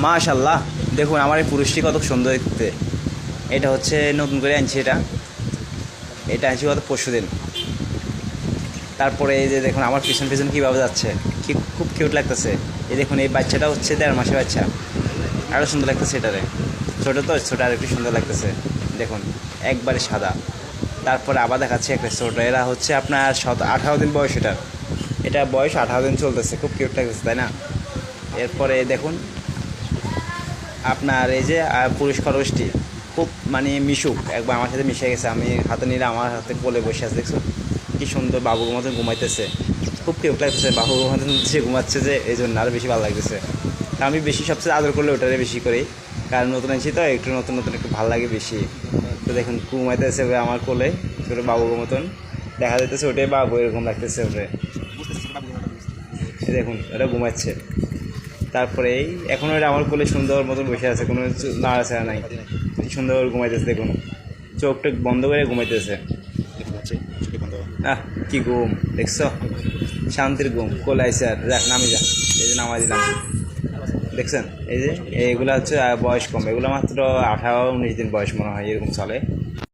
মাশাআল্লাহ, দেখুন আমার এই পুরুষটি কত সুন্দর দেখতে। এটা হচ্ছে নতুন করে আনছি, এটা আনছি কত পরশুদিন। তারপরে এই যে দেখুন আমার পিছন পিছন কীভাবে যাচ্ছে, কি খুব কিউট লাগতেছে। এই দেখুন এই বাচ্চাটা হচ্ছে 1.5 মাসের বাচ্চা, আরও সুন্দর লাগতেছে এটারে। ছোটো তো, ছোটো আর একটু সুন্দর লাগতেছে দেখুন, একবারে সাদা। তারপরে আবার দেখাচ্ছি একটা ছোটো, এরা হচ্ছে আপনার 18 দিন বয়স। এটা বয়স 18 দিন চলতেছে, খুব কিউট লাগতেছে তাই না। এরপরে দেখুন আপনার এই যে পুরুষ খরগোশটি খুব মানে মিশুক, একবার আমার সাথে মিশে গেছে। আমি হাতে নিলে আমার হাতে কোলে বসে আছে, দেখছো কি সুন্দর বাবুর মতন ঘুমাইতেছে, খুব কিউট লাগতেছে। বাবুর মতন সে ঘুমাচ্ছে যে, এই জন্য আরও বেশি ভালো লাগতেছে। আমি বেশি সবচেয়ে আদর করলে ওটারে বেশি করি, কারণ নতুন আনছি তো, একটু নতুন নতুন একটু ভালো লাগে বেশি। তো দেখুন ঘুমাইতেছে আমার কোলে, ছোটো বাবুর মতন দেখা যাইতেছে, ওটাই বাবু এরকম লাগতেছে ওটাই। দেখুন ওটা ঘুমাচ্ছে। তারপরে এখন ওটা আমার কোলে সুন্দর মতন বসে আছে, কোনো নাড়াচাড়া নাই, সুন্দর ঘুমাইতেছে। দেখুন চোখটা বন্ধ করে ঘুমাইতেছে। আহ কি ঘুম দেখছো, শান্তির ঘুম। কোলে আইসে আর নামি যা, এই যে নামাই দিলাম। দেখছেন এই যে এইগুলো হচ্ছে বয়স কম, এগুলো মাত্র 18-19 দিন বয়স মনে হয়, এরকম চলে।